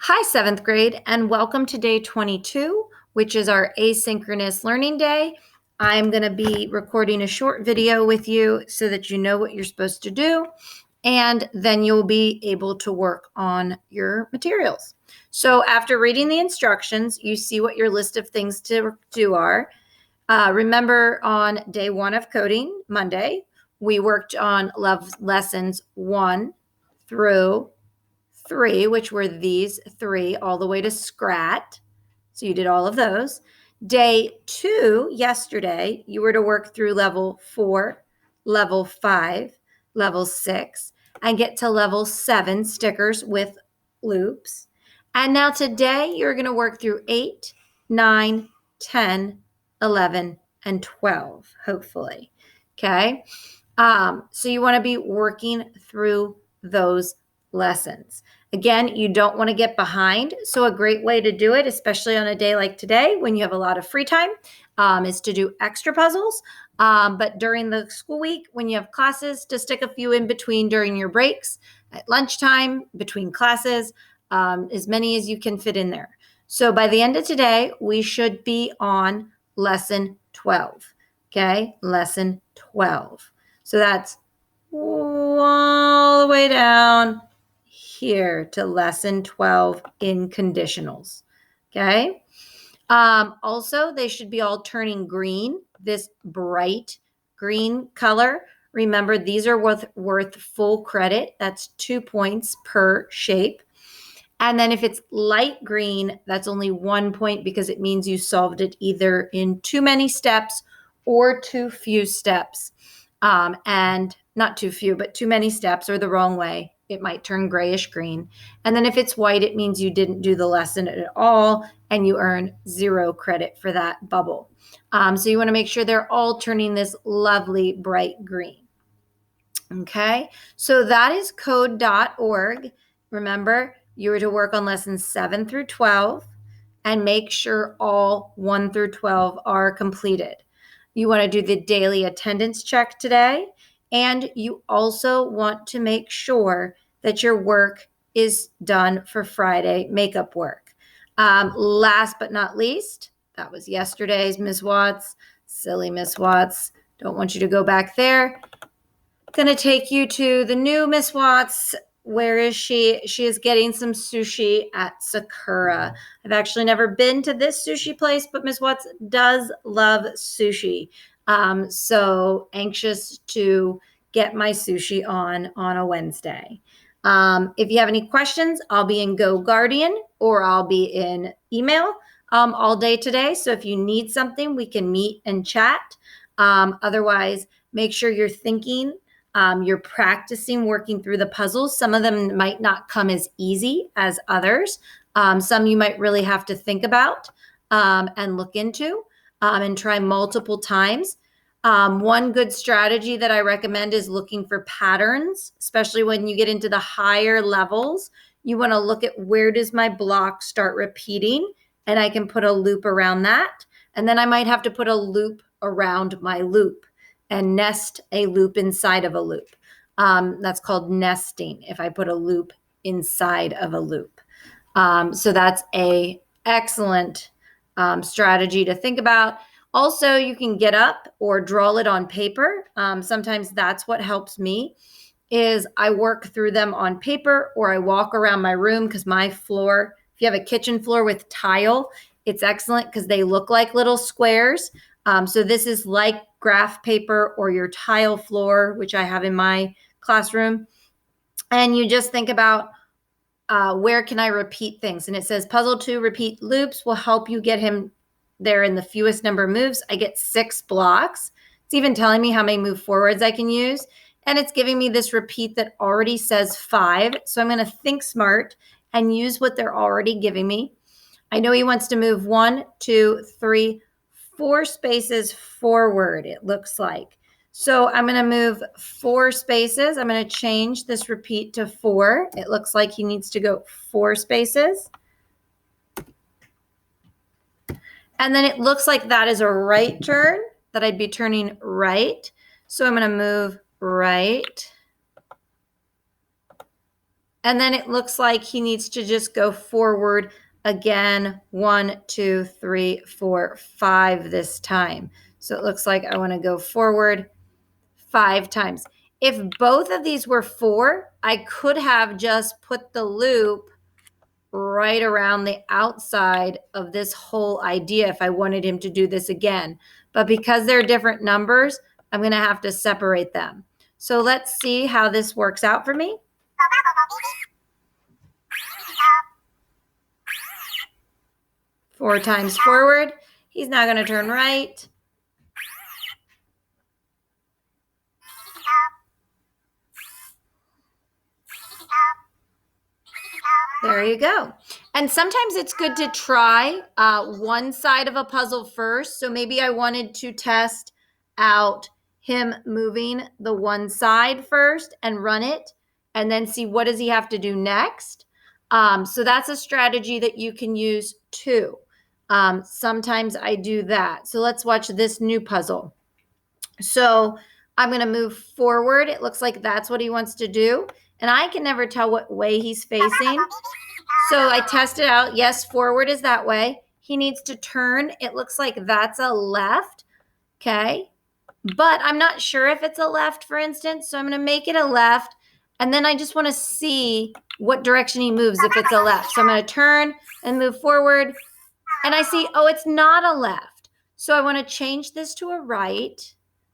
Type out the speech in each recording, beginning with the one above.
Hi, 7th grade, and welcome to day 22, which is our asynchronous learning day. I'm going to be recording a short video with you so that you know what you're supposed to do, and then you'll be able to work on your materials. So after reading the instructions, you see what your list of things to do are. Remember on day 1 of coding, Monday, we worked on lessons 1 through 3, which were these 3, all the way to Scrat. So you did all of those. Day 2, yesterday, you were to work through level 4, level 5, level 6, and get to level 7 stickers with loops. And now today, you're going to work through 8, 9, 10, 11, and 12, hopefully. Okay. So you want to be working through those lessons. Again, you don't want to get behind. So a great way to do it, especially on a day like today when you have a lot of free time, is to do extra puzzles. But during the school week, when you have classes, to stick a few in between during your breaks, at lunchtime, between classes, as many as you can fit in there. So by the end of today, we should be on lesson 12. Okay, lesson 12. So that's all the way down here to lesson 12 in conditionals. Okay. Also, they should be all turning green, this bright green color. Remember, these are worth full credit. That's 2 points per shape. And then if it's light green, that's only 1 point because it means you solved it either in too many steps or too few steps. And not too few, but too many steps or the wrong way. It might turn grayish green. And then if it's white, it means you didn't do the lesson at all and you earn 0 credit for that bubble. So you want to make sure they're all turning this lovely bright green. Okay, so that is code.org. Remember, you were to work on lessons 7 through 12 and make sure all 1 through 12 are completed. You want to do the daily attendance check today, and you also want to make sure that your work is done for Friday makeup work. Last but not least, that was yesterday's Miss Watts. Silly Miss Watts. Don't want you to go back there. Going to take you to the new Miss Watts. Where is she? She is getting some sushi at Sakura. I've actually never been to this sushi place, but Miss Watts does love sushi. So anxious to get my sushi on a Wednesday. If you have any questions, I'll be in Go Guardian or I'll be in email all day today. So if you need something, we can meet and chat. Otherwise, make sure you're thinking. You're practicing working through the puzzles. Some of them might not come as easy as others. Some you might really have to think about and look into and try multiple times. One good strategy that I recommend is looking for patterns, especially when you get into the higher levels. You want to look at where does my block start repeating, and I can put a loop around that. And then I might have to put a loop around my loop and nest a loop inside of a loop. That's called nesting if I put a loop inside of a loop. So that's a excellent strategy to think about. Also, you can get up or draw it on paper. Sometimes that's what helps me is I work through them on paper or I walk around my room because my floor, if you have a kitchen floor with tile, it's excellent because they look like little squares. So this is like graph paper or your tile floor, which I have in my classroom. And you just think about where can I repeat things? And it says puzzle 2 repeat loops will help you get him there in the fewest number of moves. I get 6 blocks. It's even telling me how many move forwards I can use. And it's giving me this repeat that already says 5. So I'm going to think smart and use what they're already giving me. I know he wants to move 1, 2, 3, 4 spaces forward, it looks like. So I'm going to move 4 spaces. I'm going to change this repeat to 4. It looks like he needs to go 4 spaces. And then it looks like that is a right turn, that I'd be turning right. So I'm going to move right. And then it looks like he needs to just go forward again, 1, 2, 3, 4, 5 this time. So it looks like I want to go forward 5 times. If both of these were 4, I could have just put the loop right around the outside of this whole idea if I wanted him to do this again. But because they're different numbers, I'm going to have to separate them. So let's see how this works out for me. 4 times forward. He's now going to turn right. There you go. And sometimes it's good to try one side of a puzzle first. So maybe I wanted to test out him moving the one side first and run it, and then see what does he have to do next. So that's a strategy that you can use too. Sometimes I do that. So let's watch this new puzzle. So I'm going to move forward. It looks like that's what he wants to do. And I can never tell what way he's facing. So I tested out. Yes, forward is that way. He needs to turn. It looks like that's a left. Okay. But I'm not sure if it's a left, for instance. So I'm going to make it a left. And then I just want to see what direction he moves if it's a left. So I'm going to turn and move forward. And I see, oh, it's not a left. So I want to change this to a right.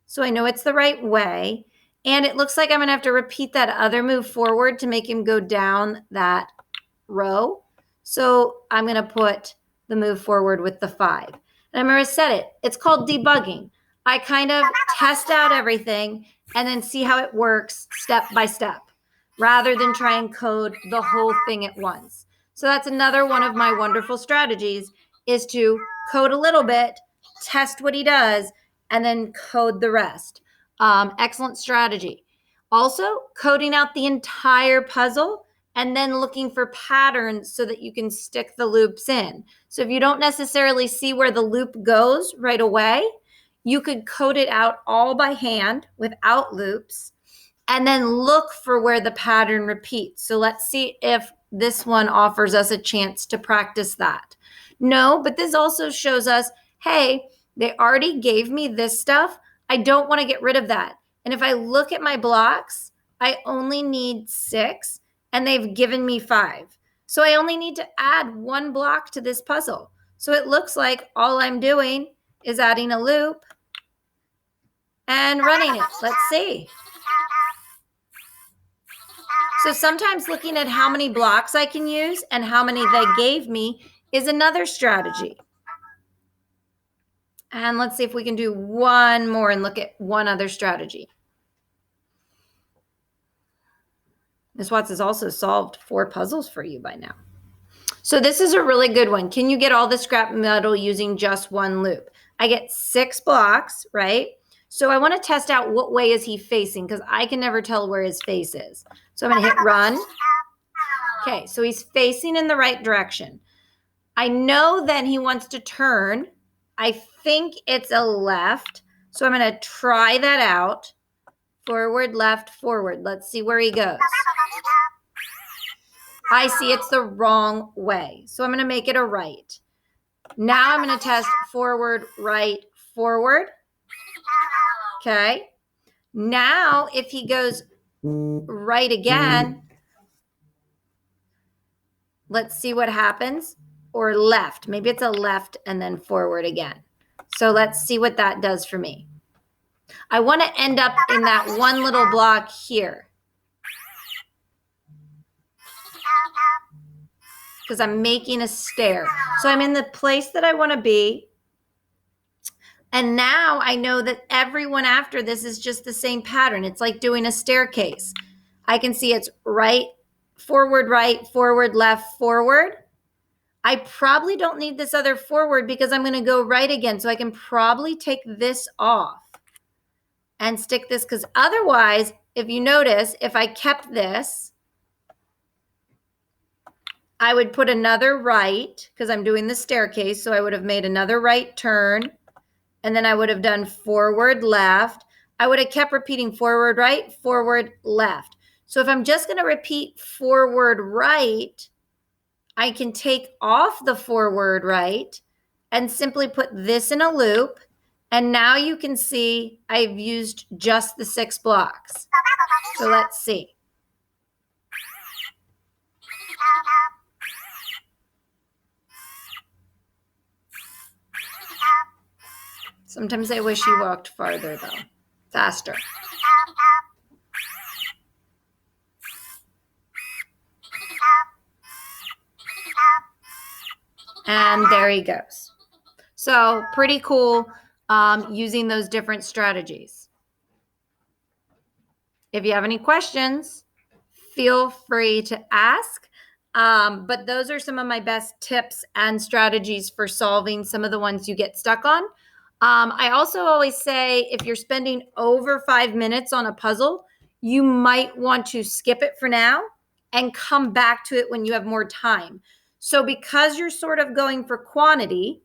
So I know it's the right way. And it looks like I'm going to have to repeat that other move forward to make him go down that row. So I'm going to put the move forward with the 5. And I'm going to set it. It's called debugging. I kind of test out everything and then see how it works step by step, rather than try and code the whole thing at once. So that's another one of my wonderful strategies, is to code a little bit, test what he does, and then code the rest. Excellent strategy. Also, coding out the entire puzzle and then looking for patterns so that you can stick the loops in. So if you don't necessarily see where the loop goes right away, you could code it out all by hand without loops and then look for where the pattern repeats. So let's see if this one offers us a chance to practice that. No, but this also shows us, hey, they already gave me this stuff. I don't want to get rid of that. And if I look at my blocks, I only need 6 and they've given me 5. So I only need to add 1 block to this puzzle. So it looks like all I'm doing is adding a loop and running it. Let's see. So sometimes looking at how many blocks I can use and how many they gave me is another strategy. And let's see if we can do one more and look at one other strategy. Ms. Watts has also solved 4 puzzles for you by now. So this is a really good one. Can you get all the scrap metal using just 1 loop? I get 6 blocks, right? So I want to test out what way is he facing, because I can never tell where his face is. So I'm going to hit run. Okay, so he's facing in the right direction. I know then he wants to turn. I think it's a left. So I'm going to try that out. Forward, left, forward. Let's see where he goes. I see it's the wrong way. So I'm going to make it a right. Now I'm going to test forward, right, forward. Okay. Now if he goes right again, let's see what happens. Or left. Maybe it's a left and then forward again. So let's see what that does for me. I want to end up in that one little block here, because I'm making a stair. So I'm in the place that I want to be. And now I know that everyone after this is just the same pattern. It's like doing a staircase. I can see it's right, forward, left, forward. I probably don't need this other forward because I'm going to go right again. So I can probably take this off and stick this, because otherwise, if you notice, if I kept this, I would put another right, because I'm doing the staircase. So I would have made another right turn, and then I would have done forward, left. I would have kept repeating forward, right, forward, left. So if I'm just going to repeat forward right, I can take off the forward right and simply put this in a loop. And now you can see I've used just the 6 blocks. So let's see. Sometimes I wish you walked farther though, faster. And there he goes. So pretty cool using those different strategies. If you have any questions, feel free to ask. But those are some of my best tips and strategies for solving some of the ones you get stuck on. I also always say if you're spending over 5 minutes on a puzzle, you might want to skip it for now and come back to it when you have more time. So because you're sort of going for quantity,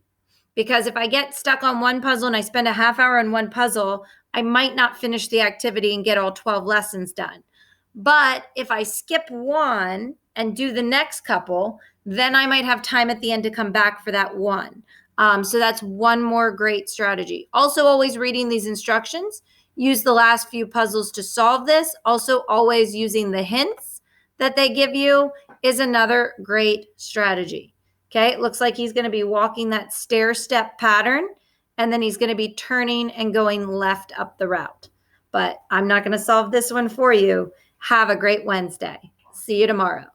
because if I get stuck on one puzzle and I spend a half hour on one puzzle, I might not finish the activity and get all 12 lessons done. But if I skip one and do the next couple, then I might have time at the end to come back for that one. So that's one more great strategy. Also, always reading these instructions. Use the last few puzzles to solve this. Also, always using the hints that they give you is another great strategy. Okay, it looks like he's going to be walking that stair step pattern, and then he's going to be turning and going left up the route. But I'm not going to solve this one for you. Have a great Wednesday. See you tomorrow.